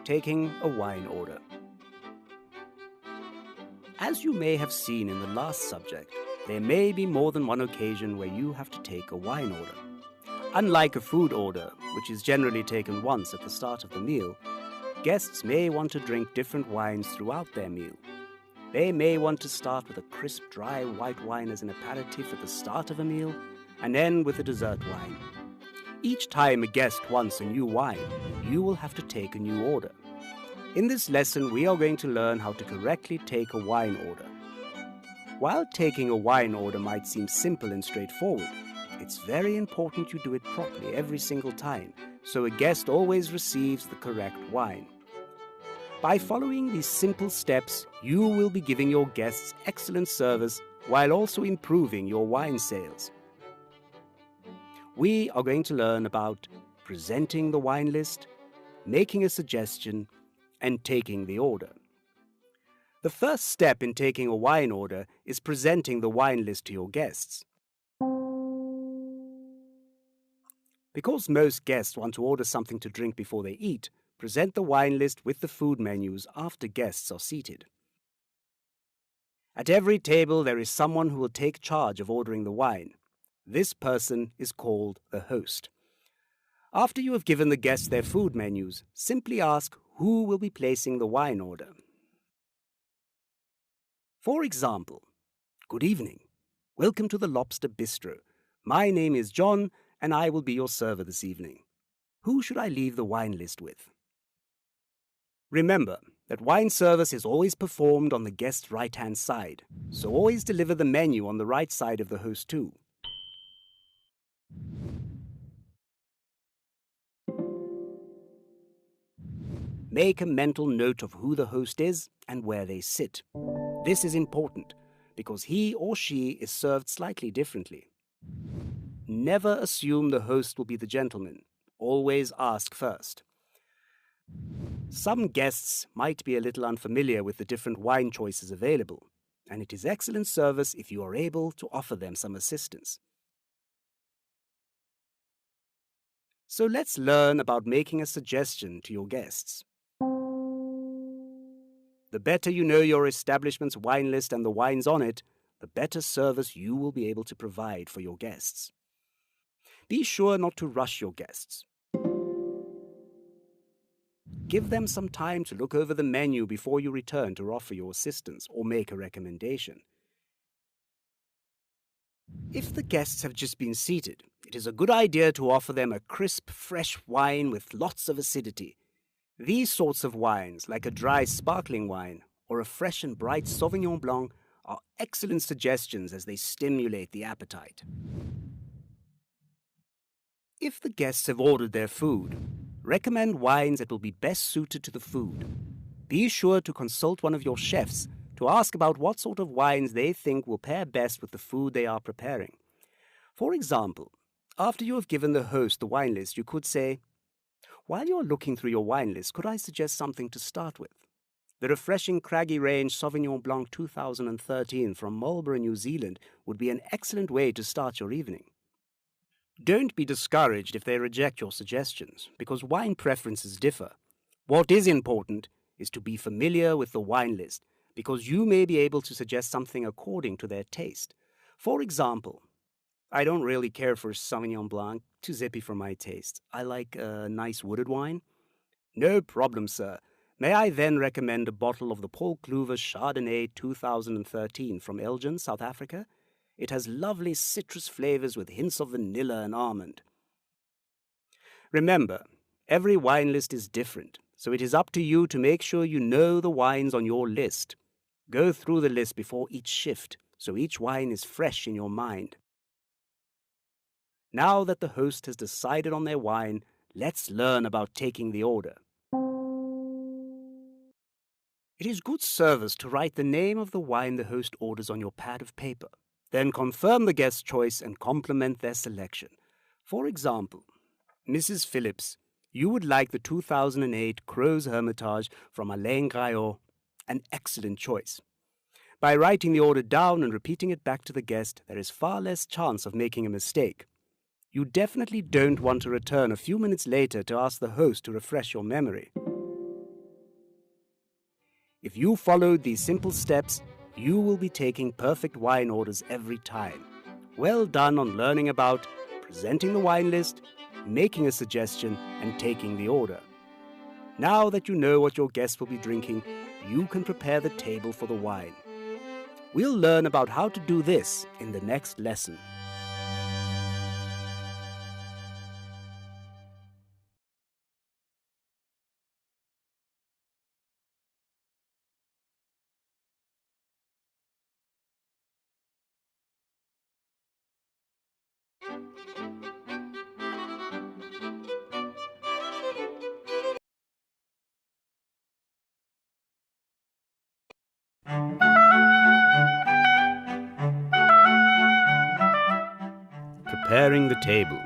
taking a wine order. As you may have seen in the last subject, there may be more than one occasion where you have to take a wine order. Unlike a food order, which is generally taken once at the start of the meal, guests may want to drink different wines throughout their meal. They may want to start with a crisp, dry white wine as an aperitif at the start of a meal, and end with a dessert wine. Each time a guest wants a new wine, you will have to take a new order. In this lesson, we are going to learn how to correctly take a wine order. While taking a wine order might seem simple and straightforward, it's very important you do it properly every single time, so a guest always receives the correct wine. By following these simple steps, you will be giving your guests excellent service while also improving your wine sales. We are going to learn about presenting the wine list, making a suggestion, and taking the order. The first step in taking a wine order is presenting the wine list to your guests. Because most guests want to order something to drink before they eat, present the wine list with the food menus after guests are seated. At every table, there is someone who will take charge of ordering the wine. This person is called the host. After you have given the guests their food menus, simply ask who will be placing the wine order. For example, "Good evening. Welcome to the Lobster Bistro. My name is John, and I will be your server this evening. Who should I leave the wine list with?" Remember that wine service is always performed on the guest's right-hand side, so always deliver the menu on the right side of the host too. Make a mental note of who the host is and where they sit. This is important because he or she is served slightly differently. Never assume the host will be the gentleman. Always ask first. Some guests might be a little unfamiliar with the different wine choices available, and it is excellent service if you are able to offer them some assistance. So let's learn about making a suggestion to your guests. The better you know your establishment's wine list and the wines on it, the better service you will be able to provide for your guests. Be sure not to rush your guests. Give them some time to look over the menu before you return to offer your assistance or make a recommendation. If the guests have just been seated, it is a good idea to offer them a crisp, fresh wine with lots of acidity. These sorts of wines, like a dry sparkling wine or a fresh and bright Sauvignon Blanc, are excellent suggestions as they stimulate the appetite. If the guests have ordered their food, recommend wines that will be best suited to the food. Be sure to consult one of your chefs to ask about what sort of wines they think will pair best with the food they are preparing. For example, after you have given the host the wine list, you could say, "While you are looking through your wine list, could I suggest something to start with? The refreshing Craggy Range Sauvignon Blanc 2013 from Marlborough, New Zealand would be an excellent way to start your evening." Don't be discouraged if they reject your suggestions, because wine preferences differ. What is important is to be familiar with the wine list, because you may be able to suggest something according to their taste. For example, "I don't really care for Sauvignon Blanc, too zippy for my taste. I like a nice wooded wine." "No problem, sir. May I then recommend a bottle of the Paul Cluver Chardonnay 2013 from Elgin, South Africa? It has lovely citrus flavors with hints of vanilla and almond." Remember, every wine list is different, so it is up to you to make sure you know the wines on your list. Go through the list before each shift, so each wine is fresh in your mind. Now that the host has decided on their wine, let's learn about taking the order. It is good service to write the name of the wine the host orders on your pad of paper. Then confirm the guest's choice and compliment their selection. For example, "Mrs. Phillips, you would like the 2008 Crow's Hermitage from Alain Graillot. An excellent choice." By writing the order down and repeating it back to the guest, there is far less chance of making a mistake. You definitely don't want to return a few minutes later to ask the host to refresh your memory. If you followed these simple steps, you will be taking perfect wine orders every time. Well done on learning about presenting the wine list, making a suggestion, and taking the order. Now that you know what your guests will be drinking, you can prepare the table for the wine. We'll learn about how to do this in the next lesson. Preparing the table.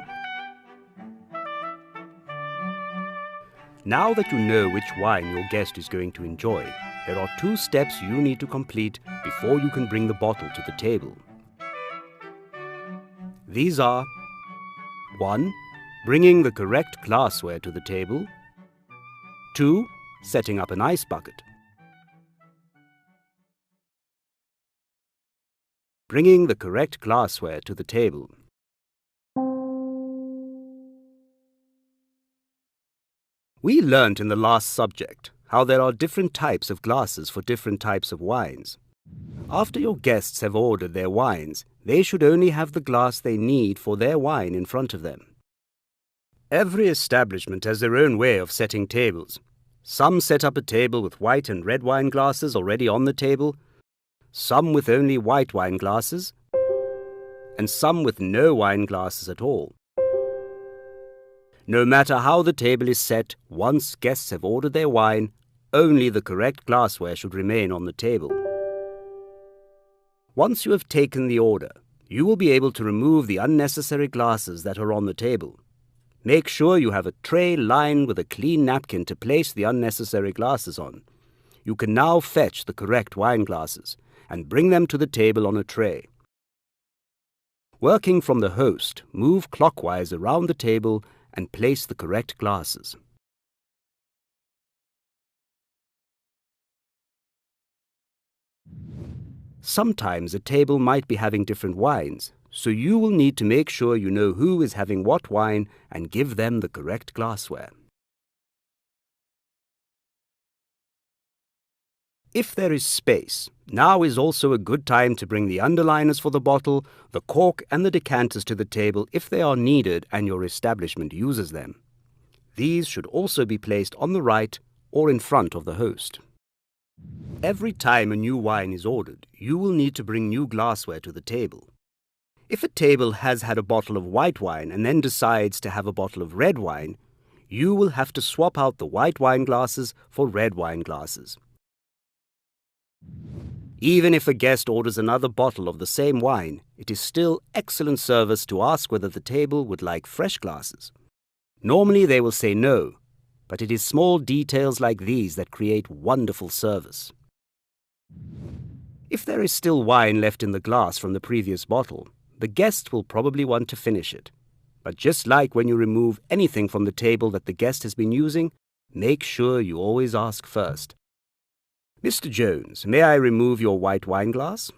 Now that you know which wine your guest is going to enjoy, there are 2 steps you need to complete before you can bring the bottle to the table. These are 1. Bringing the correct glassware to the table. 2. Setting up an ice bucket. Bringing the correct glassware to the table. We learnt in the last subject how there are different types of glasses for different types of wines. After your guests have ordered their wines, they should only have the glass they need for their wine in front of them. Every establishment has their own way of setting tables. Some set up a table with white and red wine glasses already on the table, some with only white wine glasses, and some with no wine glasses at all. No matter how the table is set, once guests have ordered their wine, only the correct glassware should remain on the table. Once you have taken the order, you will be able to remove the unnecessary glasses that are on the table. Make sure you have a tray lined with a clean napkin to place the unnecessary glasses on. You can now fetch the correct wine glasses and bring them to the table on a tray. Working from the host, move clockwise around the table and place the correct glasses. Sometimes a table might be having different wines, so you will need to make sure you know who is having what wine and give them the correct glassware. If there is space, now is also a good time to bring the underliners for the bottle, the cork and the decanters to the table if they are needed and your establishment uses them. These should also be placed on the right or in front of the host. Every time a new wine is ordered, you will need to bring new glassware to the table. If a table has had a bottle of white wine and then decides to have a bottle of red wine, you will have to swap out the white wine glasses for red wine glasses. Even if a guest orders another bottle of the same wine, it is still excellent service to ask whether the table would like fresh glasses. Normally they will say no, but it is small details like these that create wonderful service. If there is still wine left in the glass from the previous bottle, the guest will probably want to finish it. But just like when you remove anything from the table that the guest has been using, make sure you always ask first. Mr. Jones, may I remove your white wine glass?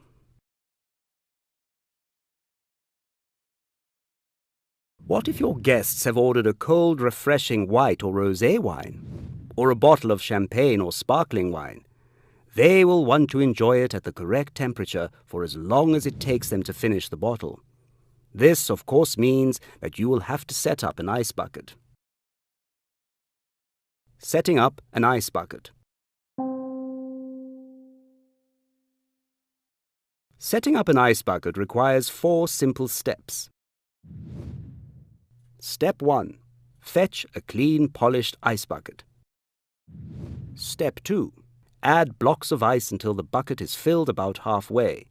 What if your guests have ordered a cold, refreshing white or rosé wine, or a bottle of champagne or sparkling wine? They will want to enjoy it at the correct temperature for as long as it takes them to finish the bottle. This, of course, means that you will have to set up an ice bucket. Setting up an ice bucket. Setting up an ice bucket requires 4 simple steps. Step 1. Fetch a clean, polished ice bucket. Step 2. Add blocks of ice until the bucket is filled about halfway.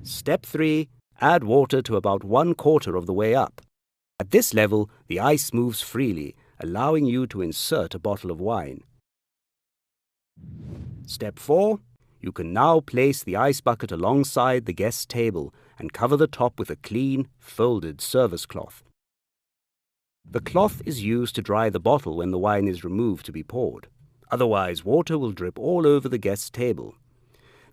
Step 3. Add water to about 1/4 of the way up. At this level, the ice moves freely, allowing you to insert a bottle of wine. Step 4. You can now place the ice bucket alongside the guest's table and cover the top with a clean, folded service cloth. The cloth is used to dry the bottle when the wine is removed to be poured. Otherwise, water will drip all over the guest's table.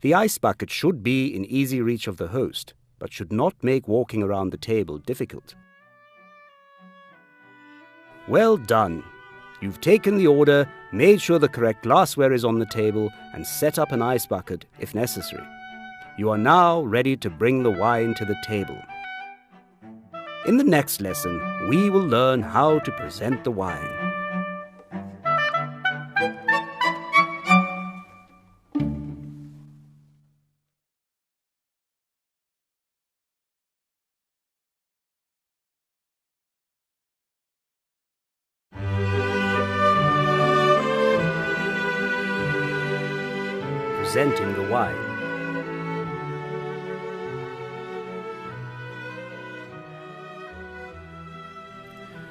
The ice bucket should be in easy reach of the host, but should not make walking around the table difficult. Well done! You've taken the order, made sure the correct glassware is on the table, and set up an ice bucket if necessary. You are now ready to bring the wine to the table. In the next lesson, we will learn how to present the wine. Presenting the wine.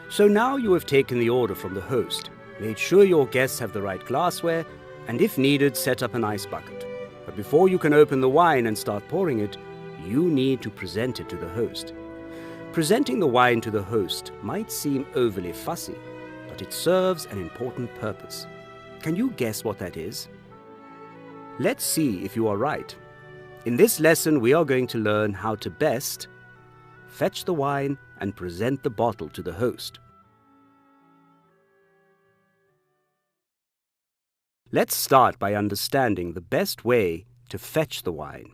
So now you have taken the order from the host, made sure your guests have the right glassware, and if needed, set up an ice bucket. But before you can open the wine and start pouring it, you need to present it to the host. Presenting the wine to the host might seem overly fussy, but it serves an important purpose. Can you guess what that is? Let's see if you are right. In this lesson, we are going to learn how to best fetch the wine and present the bottle to the host. Let's start by understanding the best way to fetch the wine.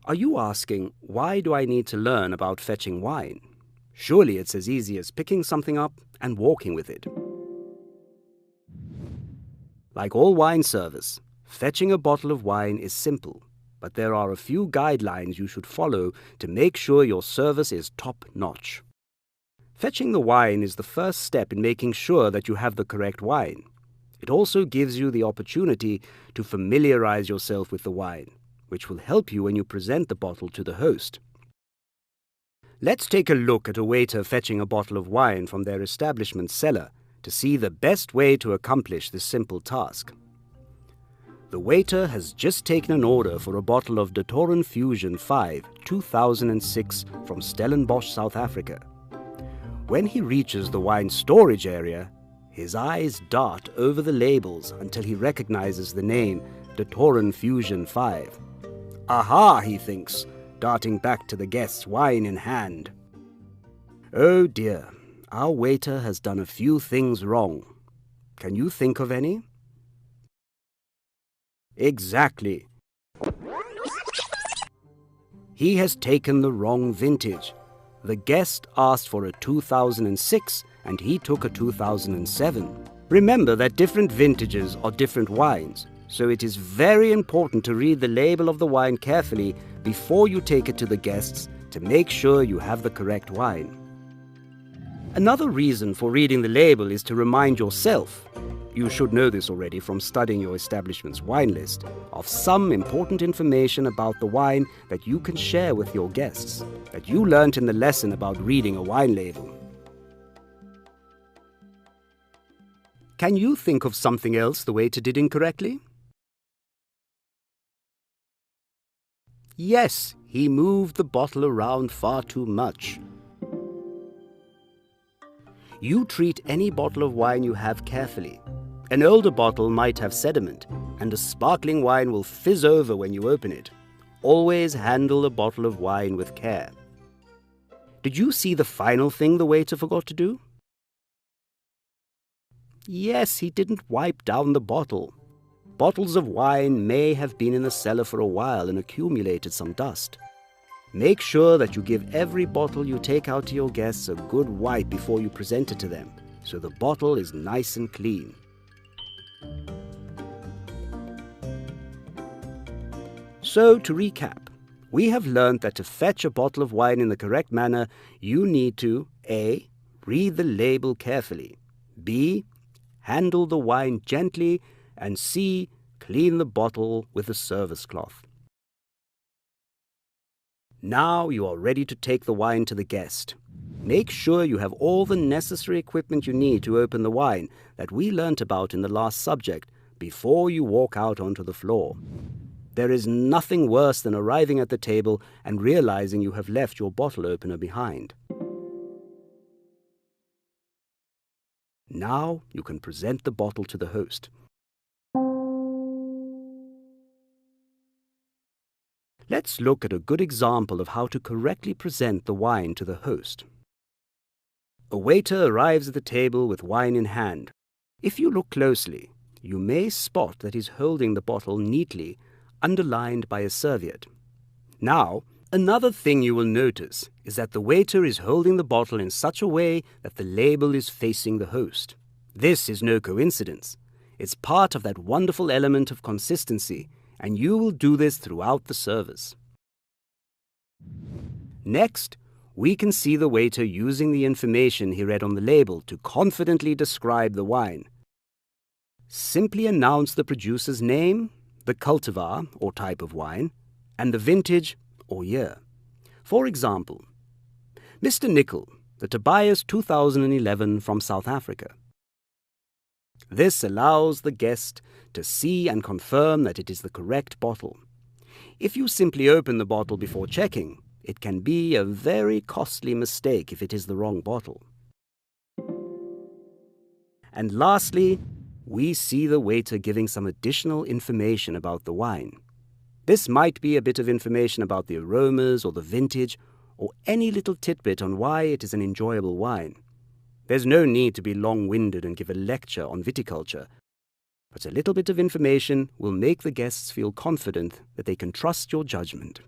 Are you asking, why do I need to learn about fetching wine? Surely it's as easy as picking something up and walking with it. Like all wine service, fetching a bottle of wine is simple, but there are a few guidelines you should follow to make sure your service is top-notch. Fetching the wine is the first step in making sure that you have the correct wine. It also gives you the opportunity to familiarize yourself with the wine, which will help you when you present the bottle to the host. Let's take a look at a waiter fetching a bottle of wine from their establishment cellar to see the best way to accomplish this simple task. The waiter has just taken an order for a bottle of Datoren Fusion 5 2006 from Stellenbosch, South Africa. When he reaches the wine storage area, his eyes dart over the labels until he recognizes the name Datoren Fusion 5. Aha, he thinks, darting back to the guests, wine in hand. Oh dear, our waiter has done a few things wrong. Can you think of any? Exactly. He has taken the wrong vintage. The guest asked for a 2006 and he took a 2007. Remember that different vintages are different wines, so it is very important to read the label of the wine carefully before you take it to the guests to make sure you have the correct wine. Another reason for reading the label is to remind yourself, you should know this already from studying your establishment's wine list, of some important information about the wine that you can share with your guests, that you learnt in the lesson about reading a wine label. Can you think of something else the waiter did incorrectly? Yes, he moved the bottle around far too much. You treat any bottle of wine you have carefully. An older bottle might have sediment, and a sparkling wine will fizz over when you open it. Always handle a bottle of wine with care. Did you see the final thing the waiter forgot to do? Yes, he didn't wipe down the bottle. Bottles of wine may have been in the cellar for a while and accumulated some dust. Make sure that you give every bottle you take out to your guests a good wipe before you present it to them, so the bottle is nice and clean. So, to recap, we have learned that to fetch a bottle of wine in the correct manner, you need to A. Read the label carefully, B. Handle the wine gently, and C. Clean the bottle with a service cloth. Now you are ready to take the wine to the guest. Make sure you have all the necessary equipment you need to open the wine that we learnt about in the last subject before you walk out onto the floor. There is nothing worse than arriving at the table and realizing you have left your bottle opener behind. Now you can present the bottle to the host. Let's look at a good example of how to correctly present the wine to the host. A waiter arrives at the table with wine in hand. If you look closely, you may spot that he's holding the bottle neatly, underlined by a serviette. Now, another thing you will notice is that the waiter is holding the bottle in such a way that the label is facing the host. This is no coincidence. It's part of that wonderful element of consistency, and you will do this throughout the service. Next, we can see the waiter using the information he read on the label to confidently describe the wine. Simply announce the producer's name, the cultivar or type of wine, and the vintage or year. For example, Mr. Nickel, the Tobias 2011 from South Africa. This allows the guest to see and confirm that it is the correct bottle. If you simply open the bottle before checking, it can be a very costly mistake if it is the wrong bottle. And lastly, we see the waiter giving some additional information about the wine. This might be a bit of information about the aromas or the vintage, or any little tidbit on why it is an enjoyable wine. There's no need to be long-winded and give a lecture on viticulture, but a little bit of information will make the guests feel confident that they can trust your judgment.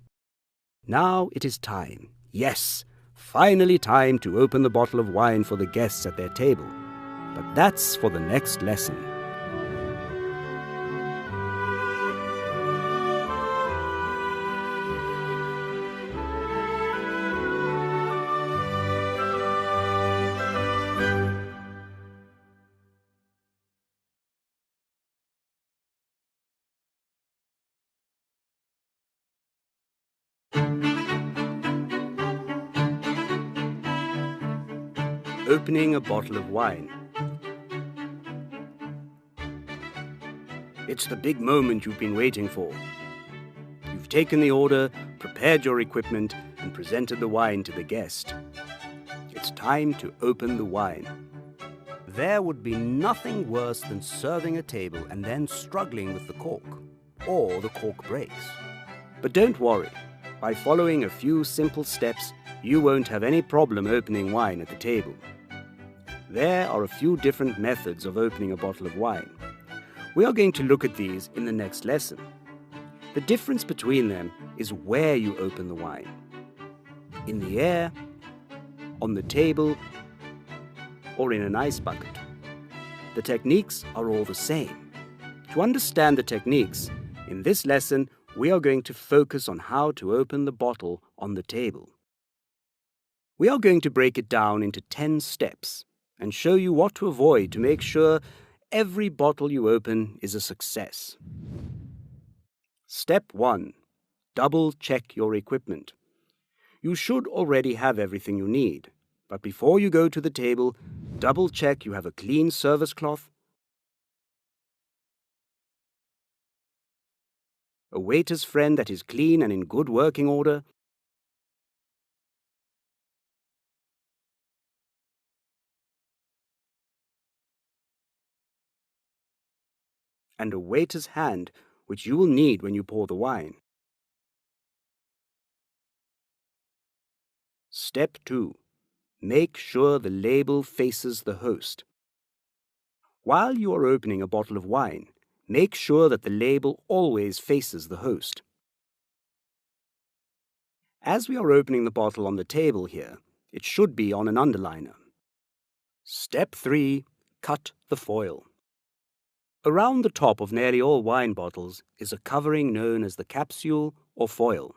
Now it is time, yes, finally time to open the bottle of wine for the guests at their table. But that's for the next lesson. Opening a bottle of wine. It's the big moment you've been waiting for. You've taken the order, prepared your equipment, and presented the wine to the guest. It's time to open the wine. There would be nothing worse than serving a table and then struggling with the cork, or the cork breaks. But don't worry. By following a few simple steps, you won't have any problem opening wine at the table. There are a few different methods of opening a bottle of wine. We are going to look at these in the next lesson. The difference between them is where you open the wine. In the air, on the table, or in an ice bucket. The techniques are all the same. To understand the techniques, in this lesson, we are going to focus on how to open the bottle on the table. We are going to break it down into 10 steps and show you what to avoid to make sure every bottle you open is a success. Step 1. Double check your equipment. You should already have everything you need, but before you go to the table, double check you have a clean service cloth, a waiter's friend that is clean and in good working order, and a waiter's hand, which you will need when you pour the wine. Step 2. Make sure the label faces the host. While you are opening a bottle of wine, make sure that the label always faces the host. As we are opening the bottle on the table here, it should be on an underliner. Step 3. Cut the foil. Around the top of nearly all wine bottles is a covering known as the capsule or foil.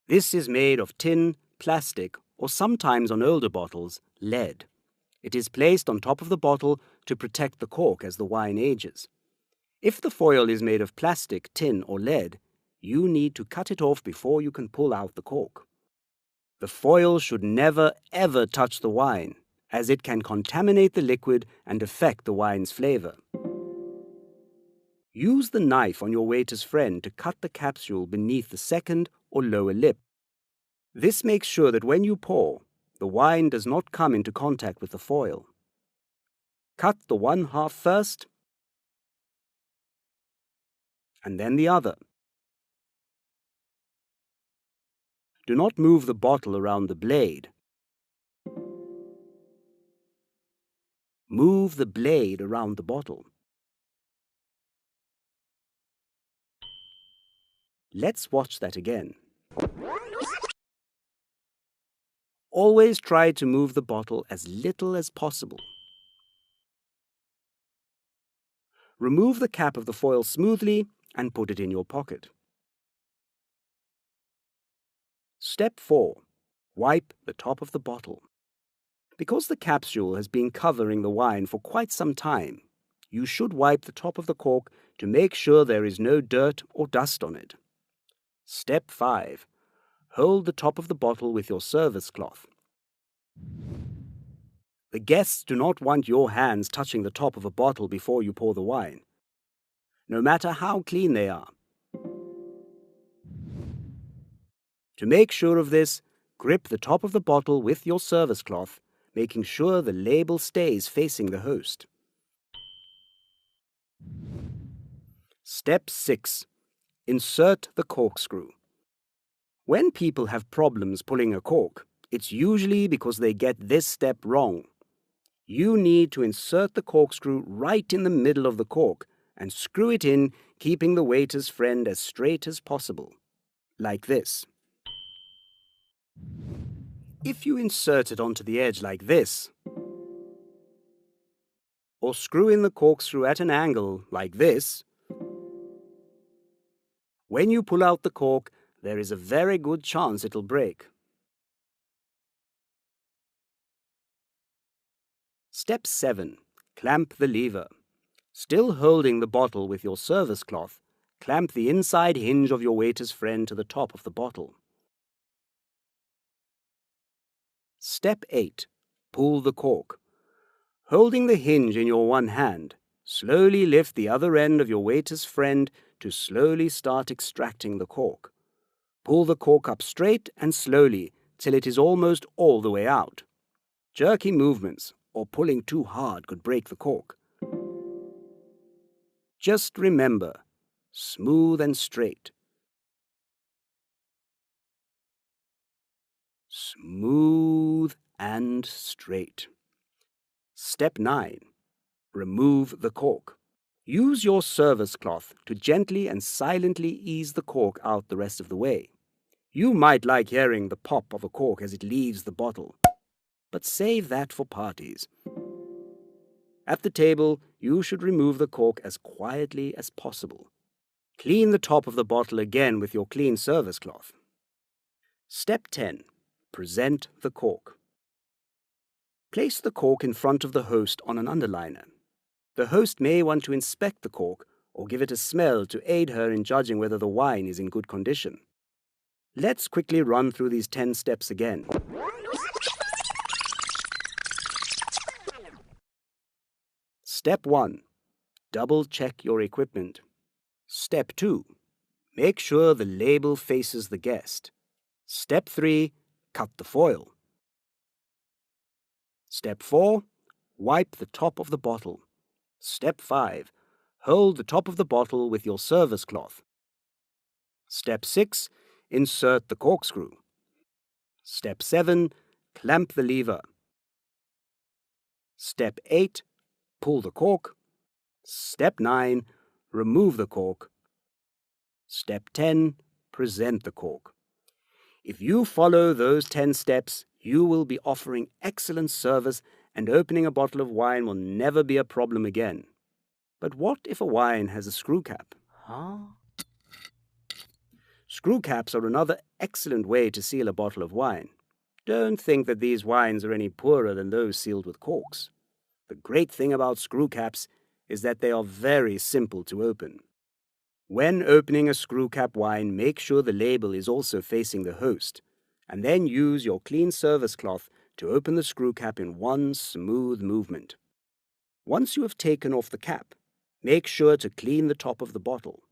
This is made of tin, plastic, or sometimes on older bottles, lead. It is placed on top of the bottle to protect the cork as the wine ages. If the foil is made of plastic, tin, or lead, you need to cut it off before you can pull out the cork. The foil should never ever touch the wine, as it can contaminate the liquid and affect the wine's flavor. Use the knife on your waiter's friend to cut the capsule beneath the second or lower lip. This makes sure that when you pour, the wine does not come into contact with the foil. Cut the one half first, and then the other. Do not move the bottle around the blade. Move the blade around the bottle. Let's watch that again. Always try to move the bottle as little as possible. Remove the cap of the foil smoothly and put it in your pocket. Step 4. Wipe the top of the bottle. Because the capsule has been covering the wine for quite some time, you should wipe the top of the cork to make sure there is no dirt or dust on it. Step 5. Hold the top of the bottle with your service cloth. The guests do not want your hands touching the top of a bottle before you pour the wine, no matter how clean they are. To make sure of this, grip the top of the bottle with your service cloth, making sure the label stays facing the host. Step 6. Insert the corkscrew. When people have problems pulling a cork, it's usually because they get this step wrong. You need to insert the corkscrew right in the middle of the cork and screw it in, keeping the waiter's friend as straight as possible, like this. If you insert it onto the edge like this, or screw in the corkscrew at an angle like this, when you pull out the cork, there is a very good chance it'll break. Step 7. Clamp the lever. Still holding the bottle with your service cloth, clamp the inside hinge of your waiter's friend to the top of the bottle. Step 8. Pull the cork. Holding the hinge in your one hand, slowly lift the other end of your waiter's friend to slowly start extracting the cork. Pull the cork up straight and slowly till it is almost all the way out. Jerky movements or pulling too hard could break the cork. Just remember, smooth and straight. Smooth and straight. Step 9. Remove the cork. Use your service cloth to gently and silently ease the cork out the rest of the way. You might like hearing the pop of a cork as it leaves the bottle, but save that for parties. At the table, you should remove the cork as quietly as possible. Clean the top of the bottle again with your clean service cloth. Step 10. Present the cork. Place the cork in front of the host on an underliner. The host may want to inspect the cork or give it a smell to aid her in judging whether the wine is in good condition. Let's quickly run through these 10 steps again. Step 1. Double check your equipment. Step 2. Make sure the label faces the guest. Step 3. Cut the foil. Step 4. Wipe the top of the bottle. Step 5. Hold the top of the bottle with your service cloth. Step 6. Insert the corkscrew. Step 7. Clamp the lever. Step 8. Pull the cork. Step 9. Remove the cork. Step 10. Present the cork. If you follow those 10 steps, you will be offering excellent service and opening a bottle of wine will never be a problem again. But what if a wine has a screw cap? Screw caps are another excellent way to seal a bottle of wine. Don't think that these wines are any poorer than those sealed with corks. The great thing about screw caps is that they are very simple to open. When opening a screw cap wine, make sure the label is also facing the host, and then use your clean service cloth to open the screw cap in one smooth movement. Once you have taken off the cap, make sure to clean the top of the bottle.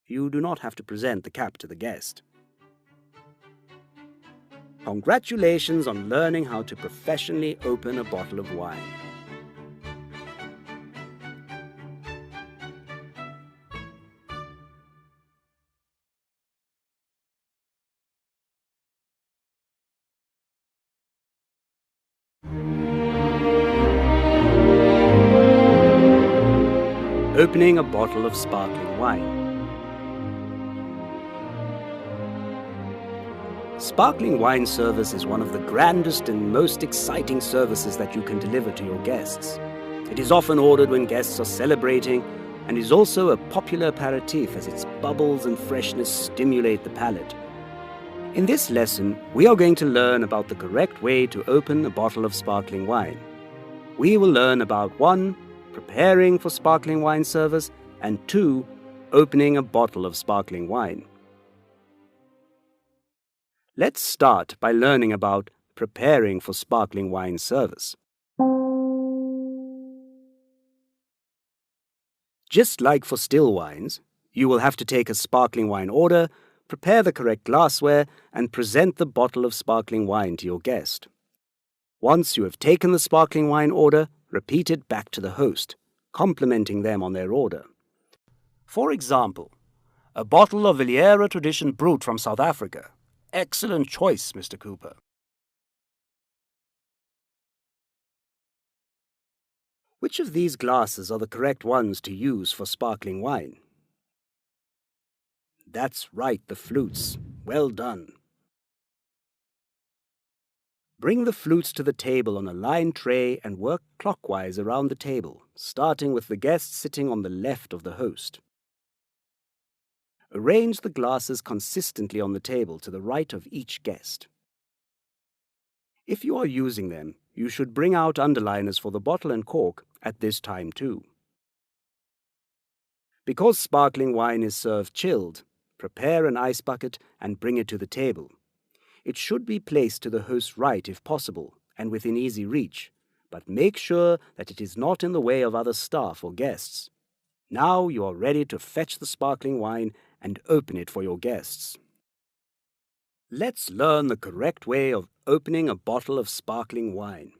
You do not have to present the cap to the guest. Congratulations on learning how to professionally open a bottle of wine. Opening a bottle of sparkling wine. Sparkling wine service is one of the grandest and most exciting services that you can deliver to your guests. It is often ordered when guests are celebrating and is also a popular aperitif as its bubbles and freshness stimulate the palate. In this lesson, we are going to learn about the correct way to open a bottle of sparkling wine. We will learn about 1. Preparing for sparkling wine service, and 2. Opening a bottle of sparkling wine. Let's start by learning about preparing for sparkling wine service. Just like for still wines, you will have to take a sparkling wine order, prepare the correct glassware, and present the bottle of sparkling wine to your guest. Once you have taken the sparkling wine order, repeat it back to the host, complimenting them on their order. For example, a bottle of Villera Tradition Brut from South Africa. Excellent choice, Mr. Cooper. Which of these glasses are the correct ones to use for sparkling wine? That's right, the flutes. Well done. Bring the flutes to the table on a lined tray and work clockwise around the table, starting with the guest sitting on the left of the host. Arrange the glasses consistently on the table to the right of each guest. If you are using them, you should bring out underliners for the bottle and cork at this time too. Because sparkling wine is served chilled, prepare an ice bucket and bring it to the table. It should be placed to the host's right if possible and within easy reach, but make sure that it is not in the way of other staff or guests. Now you are ready to fetch the sparkling wine and open it for your guests. Let's learn the correct way of opening a bottle of sparkling wine.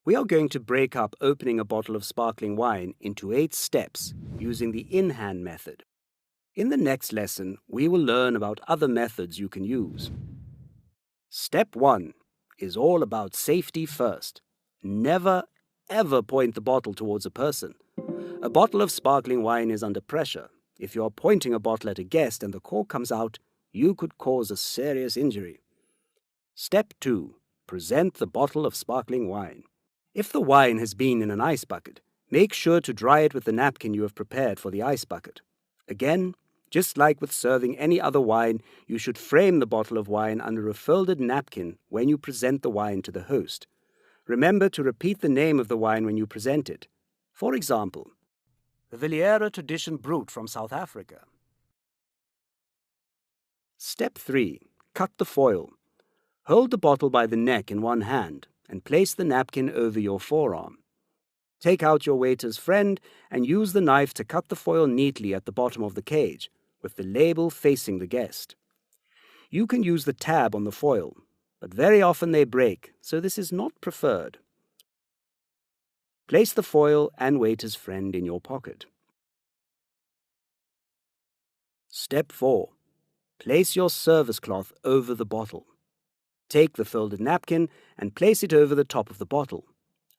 We are going to break up opening a bottle of sparkling wine into 8 steps using the in-hand method. In the next lesson, we will learn about other methods you can use. Step 1 is all about safety first. Never, ever point the bottle towards a person. A bottle of sparkling wine is under pressure. If you are pointing a bottle at a guest and the cork comes out, you could cause a serious injury. Step 2. Present the bottle of sparkling wine. If the wine has been in an ice bucket, make sure to dry it with the napkin you have prepared for the ice bucket. Again, just like with serving any other wine, you should frame the bottle of wine under a folded napkin when you present the wine to the host. Remember to repeat the name of the wine when you present it. For example, the Villera Tradition Brut from South Africa. Step 3. Cut the foil. Hold the bottle by the neck in one hand and place the napkin over your forearm. Take out your waiter's friend and use the knife to cut the foil neatly at the bottom of the cage, with the label facing the guest. You can use the tab on the foil, but very often they break, so this is not preferred. Place the foil and waiter's friend in your pocket. Step 4. Place your service cloth over the bottle. Take the folded napkin and place it over the top of the bottle.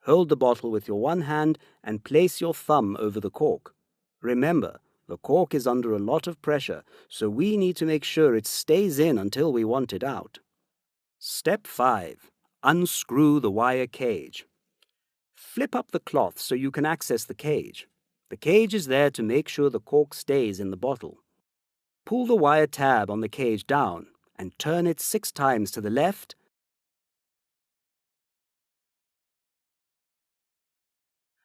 Hold the bottle with your one hand and place your thumb over the cork. Remember, the cork is under a lot of pressure, so we need to make sure it stays in until we want it out. Step 5. Unscrew the wire cage. Flip up the cloth so you can access the cage. The cage is there to make sure the cork stays in the bottle. Pull the wire tab on the cage down and turn it 6 times to the left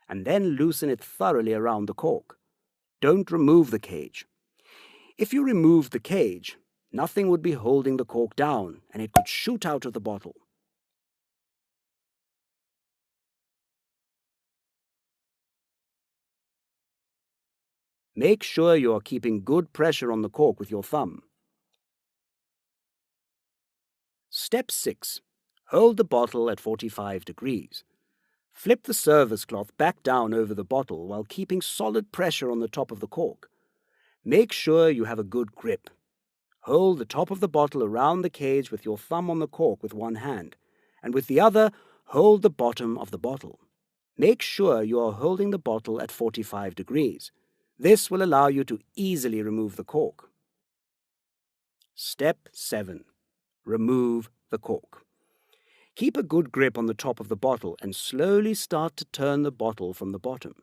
and then loosen it thoroughly around the cork. Don't remove the cage. If you removed the cage, nothing would be holding the cork down and it could shoot out of the bottle. Make sure you are keeping good pressure on the cork with your thumb. Step 6. Hold the bottle at 45 degrees. Flip the service cloth back down over the bottle while keeping solid pressure on the top of the cork. Make sure you have a good grip. Hold the top of the bottle around the cage with your thumb on the cork with one hand, and with the other, hold the bottom of the bottle. Make sure you are holding the bottle at 45 degrees. This will allow you to easily remove the cork. Step 7. Remove the cork. Keep a good grip on the top of the bottle and slowly start to turn the bottle from the bottom.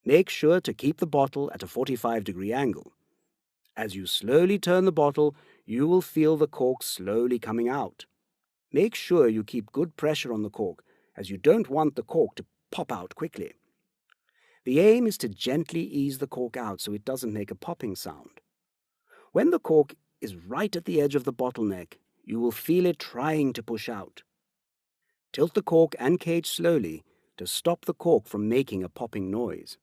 Make sure to keep the bottle at a 45-degree angle. As you slowly turn the bottle, you will feel the cork slowly coming out. Make sure you keep good pressure on the cork, as you don't want the cork to pop out quickly. The aim is to gently ease the cork out so it doesn't make a popping sound. When the cork is right at the edge of the bottleneck, you will feel it trying to push out. Tilt the cork and cage slowly to stop the cork from making a popping noise.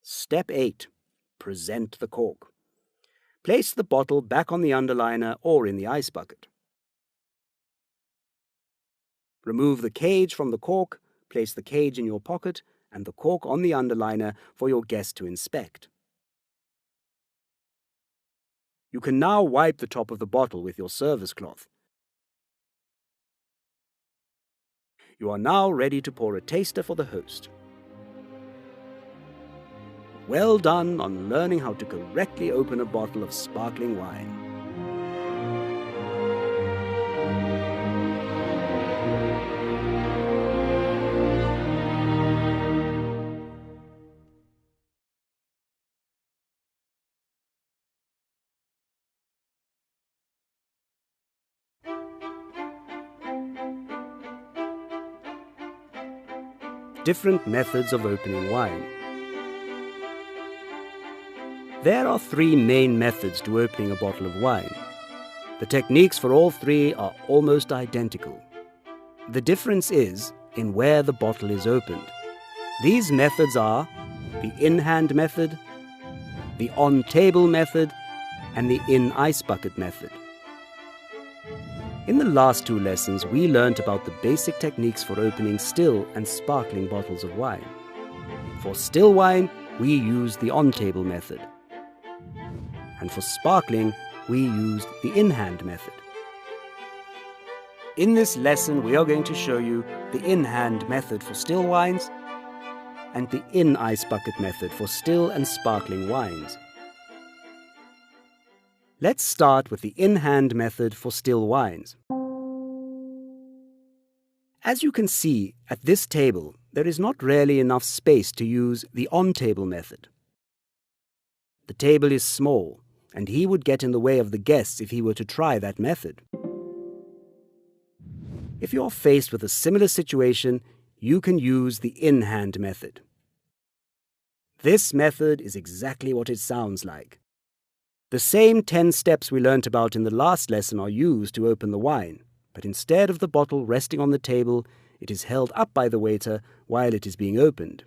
Step 8. Present the cork. Place the bottle back on the underliner or in the ice bucket. Remove the cage from the cork, place the cage in your pocket and the cork on the underliner for your guest to inspect. You can now wipe the top of the bottle with your service cloth. You are now ready to pour a taster for the host. Well done on learning how to correctly open a bottle of sparkling wine. Different methods of opening wine. There are 3 main methods to opening a bottle of wine. The techniques for all 3 are almost identical. The difference is in where the bottle is opened. These methods are the in-hand method, the on-table method, and the in-ice bucket method. In the last 2 lessons, we learnt about the basic techniques for opening still and sparkling bottles of wine. For still wine, we used the on-table method. And for sparkling, we used the in-hand method. In this lesson, we are going to show you the in-hand method for still wines and the in-ice bucket method for still and sparkling wines. Let's start with the in-hand method for still wines. As you can see, at this table, there is not really enough space to use the on-table method. The table is small, and he would get in the way of the guests if he were to try that method. If you're faced with a similar situation, you can use the in-hand method. This method is exactly what it sounds like. The same 10 steps we learnt about in the last lesson are used to open the wine, but instead of the bottle resting on the table, it is held up by the waiter while it is being opened.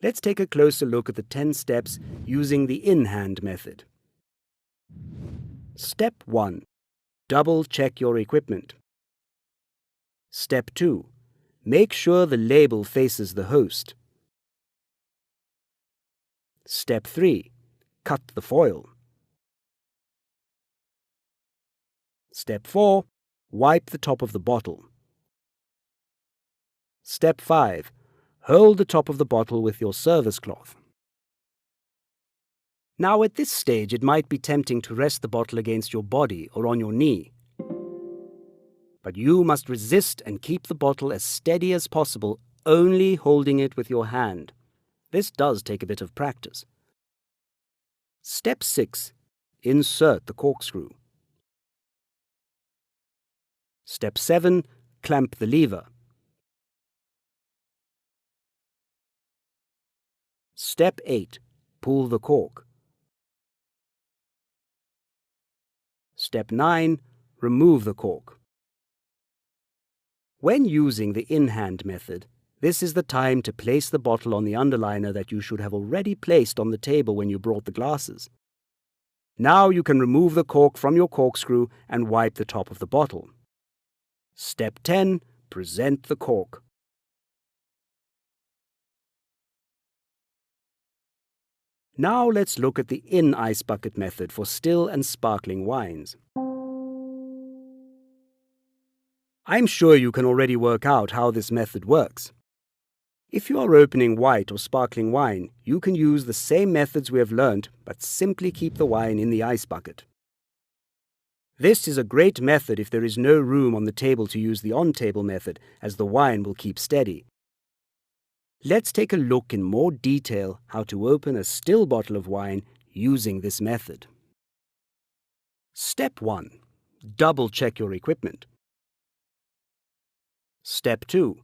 Let's take a closer look at the 10 steps using the in-hand method. Step 1. Double check your equipment. Step 2. Make sure the label faces the host. Step 3. Cut the foil. Step 4. Wipe the top of the bottle. Step 5. Hold the top of the bottle with your service cloth. Now at this stage it might be tempting to rest the bottle against your body or on your knee. But you must resist and keep the bottle as steady as possible, only holding it with your hand. This does take a bit of practice. Step 6. Insert the corkscrew. Step 7. Clamp the lever. Step 8. Pull the cork. Step 9. Remove the cork. When using the in-hand method, this is the time to place the bottle on the underliner that you should have already placed on the table when you brought the glasses. Now you can remove the cork from your corkscrew and wipe the top of the bottle. Step 10. Present the cork. Now let's look at the in-ice bucket method for still and sparkling wines. I'm sure you can already work out how this method works. If you are opening white or sparkling wine, you can use the same methods we have learnt, but simply keep the wine in the ice bucket. This is a great method if there is no room on the table to use the on-table method, as the wine will keep steady. Let's take a look in more detail how to open a still bottle of wine using this method. Step 1. Double check your equipment. Step 2.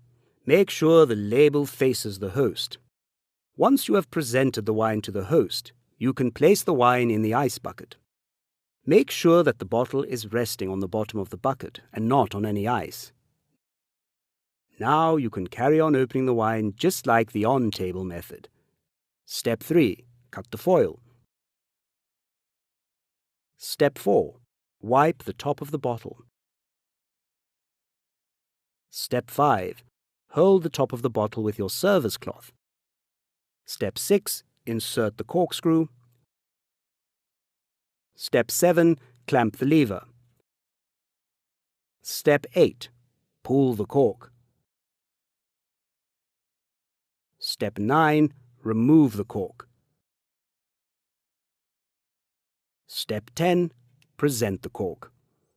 Make sure the label faces the host. Once you have presented the wine to the host, you can place the wine in the ice bucket. Make sure that the bottle is resting on the bottom of the bucket and not on any ice. Now you can carry on opening the wine just like the on-table method. Step 3. Cut the foil. Step 4. Wipe the top of the bottle. Step 5. Hold the top of the bottle with your service cloth. Step 6. Insert the corkscrew. Step 7. Clamp the lever. Step 8. Pull the cork. Step 9. Remove the cork. Step 10. Present the cork.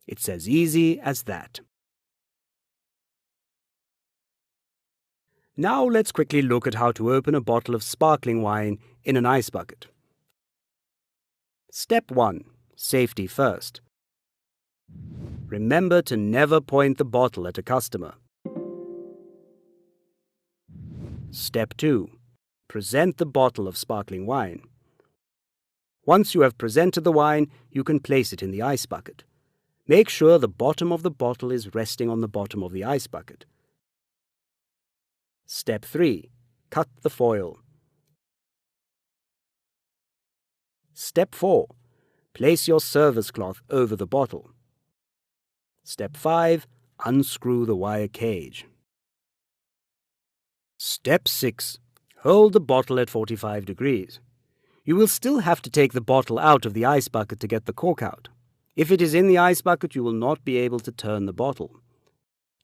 It's as easy as that. Now let's quickly look at how to open a bottle of sparkling wine in an ice bucket. Step 1. Safety first. Remember to never point the bottle at a customer. Step 2. Present the bottle of sparkling wine. Once you have presented the wine, you can place it in the ice bucket. Make sure the bottom of the bottle is resting on the bottom of the ice bucket. Step 3. Cut the foil. Step 4. Place your service cloth over the bottle. Step 5. Unscrew the wire cage. Step 6. Hold the bottle at 45 degrees. You will still have to take the bottle out of the ice bucket to get the cork out. If it is in the ice bucket, you will not be able to turn the bottle.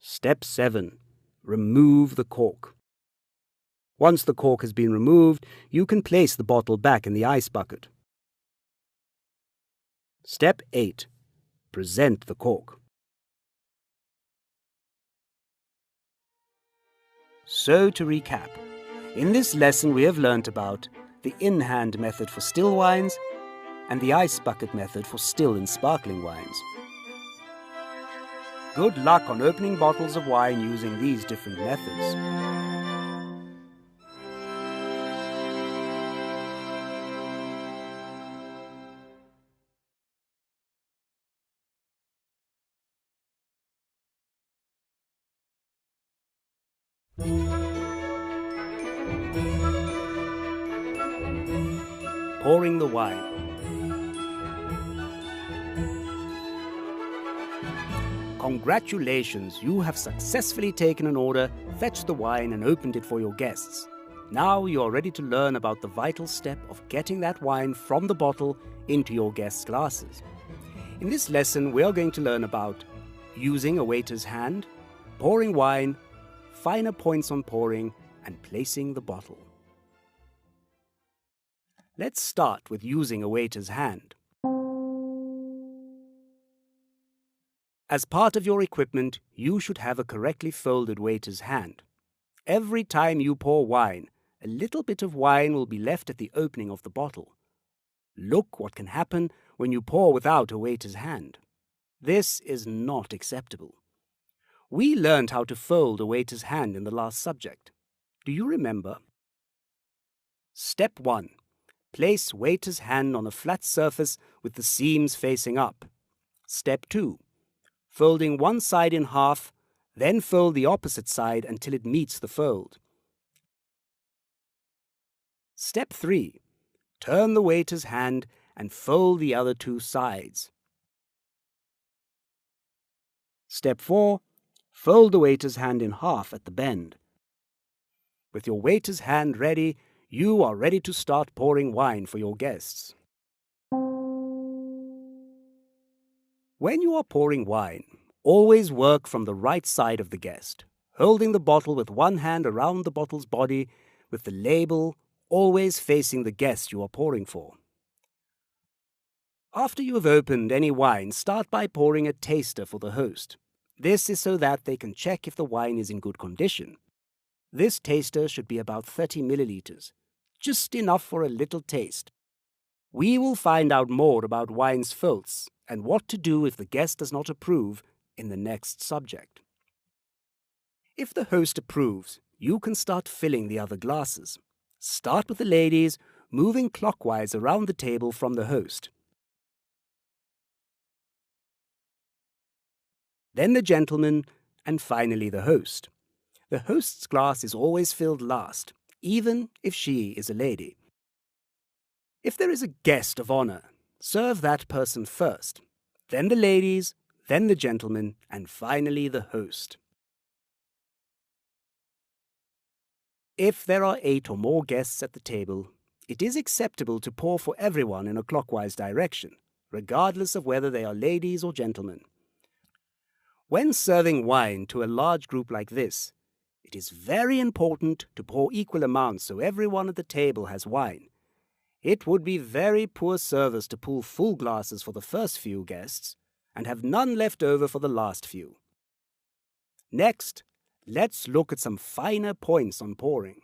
Step 7. Remove the cork. Once the cork has been removed, you can place the bottle back in the ice bucket. Step 8. Present the cork. So to recap, in this lesson we have learnt about the in-hand method for still wines and the ice bucket method for still and sparkling wines. Good luck on opening bottles of wine using these different methods. Pouring the wine. Congratulations, you have successfully taken an order, fetched the wine and opened it for your guests. Now you are ready to learn about the vital step of getting that wine from the bottle into your guests' glasses. In this lesson, we are going to learn about using a waiter's hand, pouring wine, finer points on pouring, and placing the bottle. Let's start with using a waiter's hand. As part of your equipment, you should have a correctly folded waiter's hand. Every time you pour wine, a little bit of wine will be left at the opening of the bottle. Look what can happen when you pour without a waiter's hand. This is not acceptable. We learned how to fold a waiter's hand in the last subject. Do you remember? Step 1. Place waiter's hand on a flat surface with the seams facing up. Step 2. Folding one side in half, then fold the opposite side until it meets the fold. Step 3. Turn the waiter's hand and fold the other two sides. Step 4. Fold the waiter's hand in half at the bend. With your waiter's hand ready, you are ready to start pouring wine for your guests. When you are pouring wine, always work from the right side of the guest. holding the bottle with one hand around the bottle's body with the label always facing the guest you are pouring for. After you have opened any wine, start by pouring a taster for the host. This is so that they can check if the wine is in good condition. This taster should be about 30 milliliters, just enough for a little taste. We will find out more about wine's faults and what to do if the guest does not approve in the next subject. If the host approves, you can start filling the other glasses. Start with the ladies, moving clockwise around the table from the host. Then the gentleman, and finally the host. The host's glass is always filled last, even if she is a lady. If there is a guest of honor, serve that person first, then the ladies, then the gentleman, and finally the host. If there are 8 or more guests at the table, it is acceptable to pour for everyone in a clockwise direction, regardless of whether they are ladies or gentlemen. When serving wine to a large group like this, it is very important to pour equal amounts so everyone at the table has wine. It would be very poor service to pull full glasses for the first few guests and have none left over for the last few. Next, let's look at some finer points on pouring.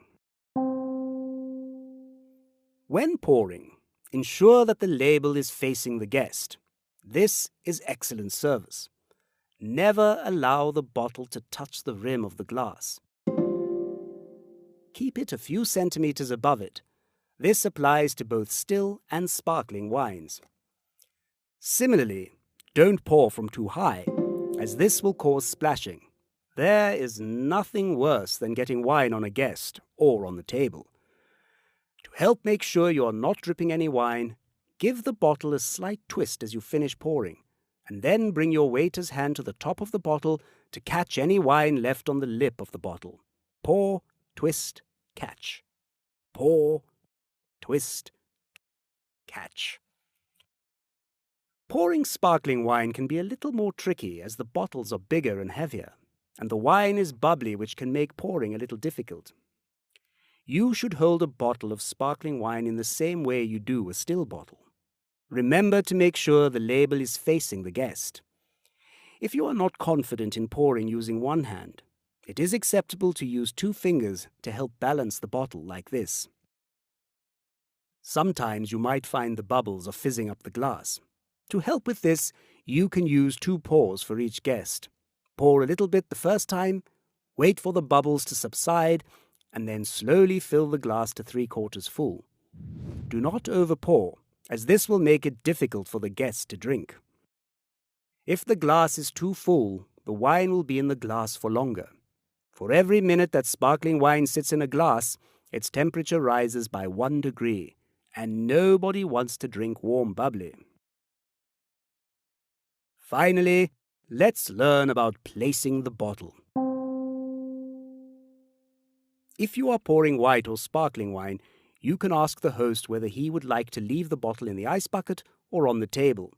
When pouring, ensure that the label is facing the guest. This is excellent service. Never allow the bottle to touch the rim of the glass. Keep it a few centimeters above it. This applies to both still and sparkling wines. Similarly, don't pour from too high, as this will cause splashing. There is nothing worse than getting wine on a guest or on the table. To help make sure you are not dripping any wine, give the bottle a slight twist as you finish pouring, and then bring your waiter's hand to the top of the bottle to catch any wine left on the lip of the bottle. Pour, twist, catch. Pour, twist, catch. Pouring sparkling wine can be a little more tricky as the bottles are bigger and heavier, and the wine is bubbly, which can make pouring a little difficult. You should hold a bottle of sparkling wine in the same way you do a still bottle. Remember to make sure the label is facing the guest. If you are not confident in pouring using one hand, it is acceptable to use 2 fingers to help balance the bottle like this. Sometimes you might find the bubbles are fizzing up the glass. To help with this, you can use 2 pours for each guest. Pour a little bit the first time, wait for the bubbles to subside, and then slowly fill the glass to 3/4 full. Do not overpour, as this will make it difficult for the guest to drink. If the glass is too full, the wine will be in the glass for longer. For every minute that sparkling wine sits in a glass, its temperature rises by 1 degree, and nobody wants to drink warm bubbly. Finally, let's learn about placing the bottle. If you are pouring white or sparkling wine, you can ask the host whether he would like to leave the bottle in the ice bucket or on the table.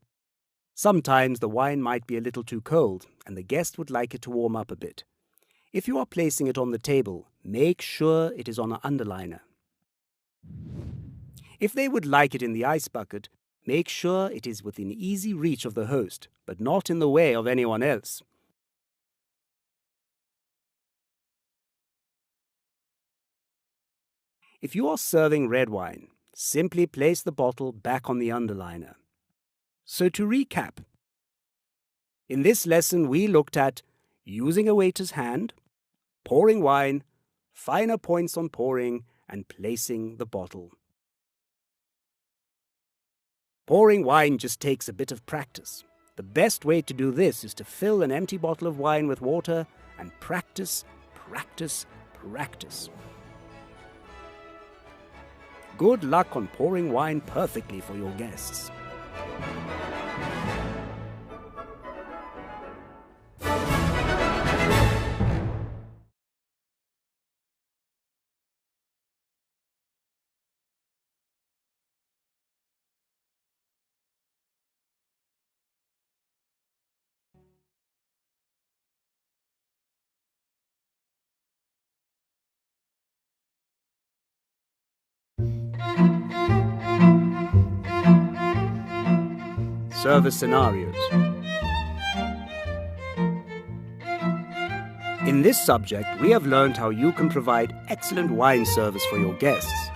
Sometimes the wine might be a little too cold, and the guest would like it to warm up a bit. If you are placing it on the table, make sure it is on an underliner. If they would like it in the ice bucket, make sure it is within easy reach of the host, but not in the way of anyone else. If you are serving red wine, simply place the bottle back on the underliner. So to recap, in this lesson we looked at using a waiter's hand, pouring wine, finer points on pouring, and placing the bottle. Pouring wine just takes a bit of practice. The best way to do this is to fill an empty bottle of wine with water and practice, practice, practice. Good luck on pouring wine perfectly for your guests. service scenarios. In this subject, we have learned how you can provide excellent wine service for your guests.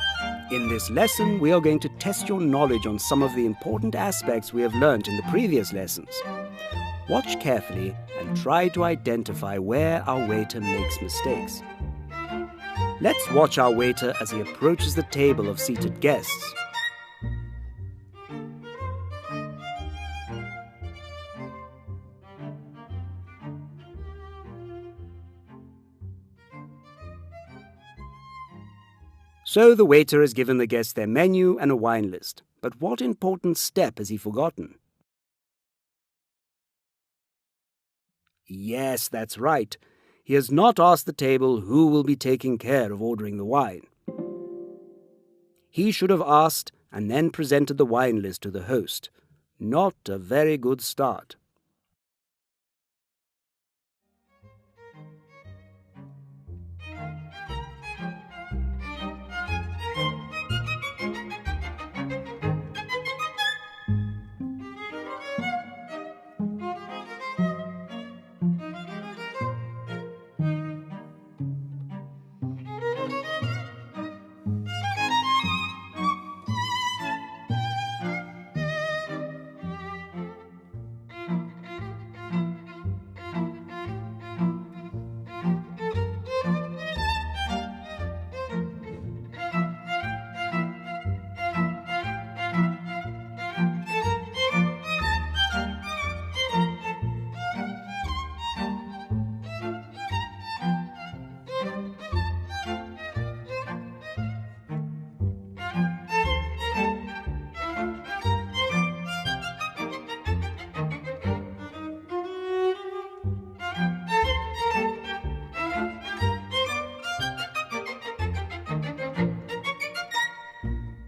In this lesson, we are going to test your knowledge on some of the important aspects we have learned in the previous lessons. Watch carefully and try to identify where our waiter makes mistakes. Let's watch our waiter as he approaches the table of seated guests. So the waiter has given the guests their menu and a wine list. But what important step has he forgotten? Yes, that's right. He has not asked the table who will be taking care of ordering the wine. He should have asked and then presented the wine list to the host. Not a very good start.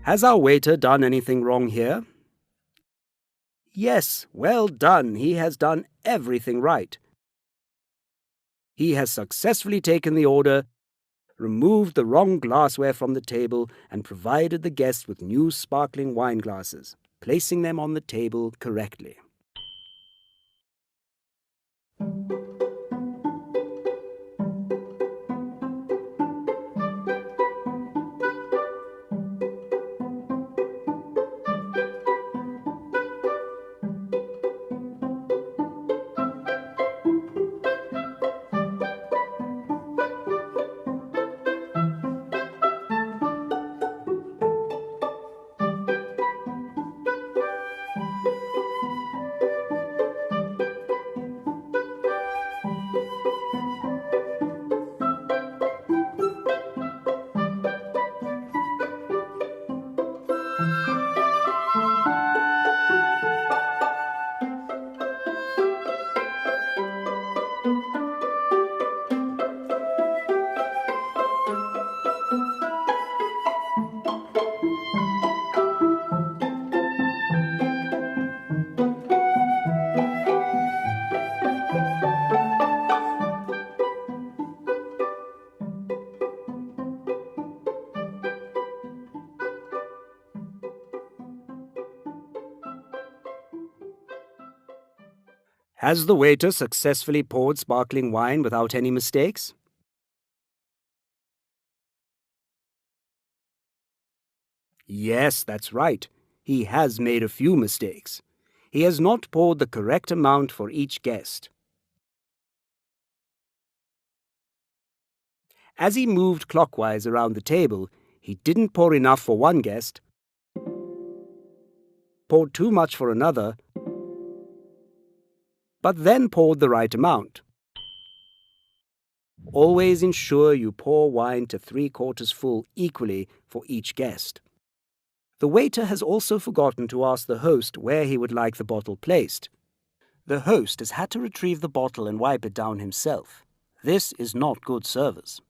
Has our waiter done anything wrong here? Yes, well done. He has done everything right. He has successfully taken the order, removed the wrong glassware from the table, and provided the guests with new sparkling wine glasses, placing them on the table correctly. Has the waiter successfully poured sparkling wine without any mistakes? Yes, that's right. He has made a few mistakes. He has not poured the correct amount for each guest. As he moved clockwise around the table, he didn't pour enough for one guest, poured too much for another, but then poured the right amount. Always ensure you pour wine to 3/4 full equally for each guest. The waiter has also forgotten to ask the host where he would like the bottle placed. The host has had to retrieve the bottle and wipe it down himself. This is not good service.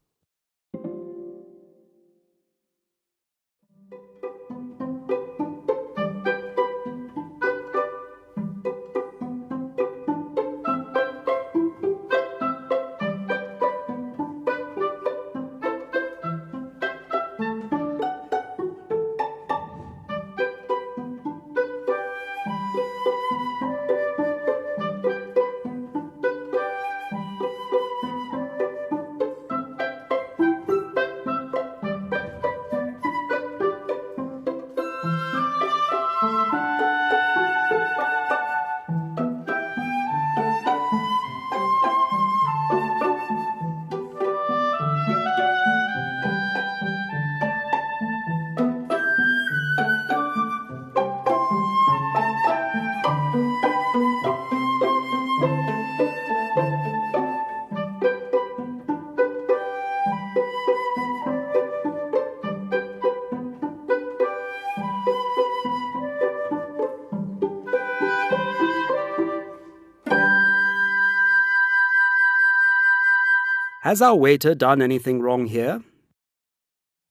Has our waiter done anything wrong here?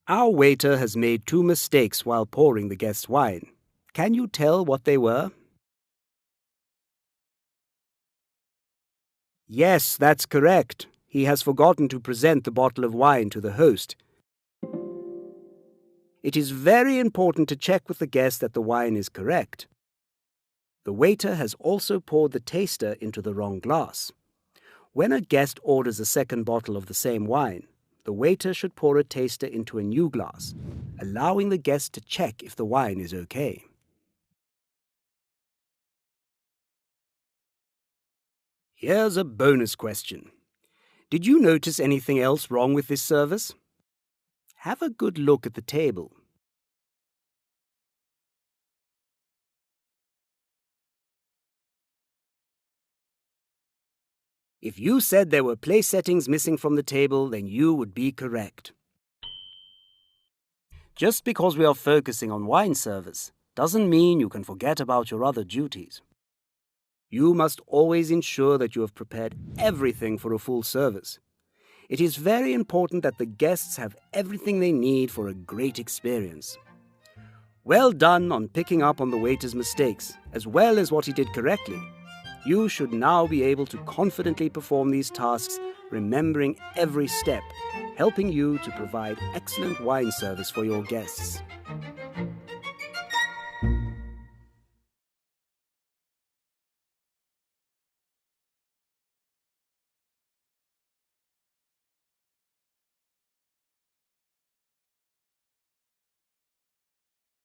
Our waiter has made 2 mistakes while pouring the guest's wine. Can you tell what they were? Yes, that's correct. He has forgotten to present the bottle of wine to the host. It is very important to check with the guest that the wine is correct. The waiter has also poured the taster into the wrong glass. When a guest orders a second bottle of the same wine, the waiter should pour a taster into a new glass, allowing the guest to check if the wine is okay. Here's a bonus question. Did you notice anything else wrong with this service? Have a good look at the table. If you said there were place settings missing from the table, then you would be correct. Just because we are focusing on wine service doesn't mean you can forget about your other duties. You must always ensure that you have prepared everything for a full service. It is very important that the guests have everything they need for a great experience. Well done on picking up on the waiter's mistakes, as well as what he did correctly. You should now be able to confidently perform these tasks, remembering every step, helping you to provide excellent wine service for your guests.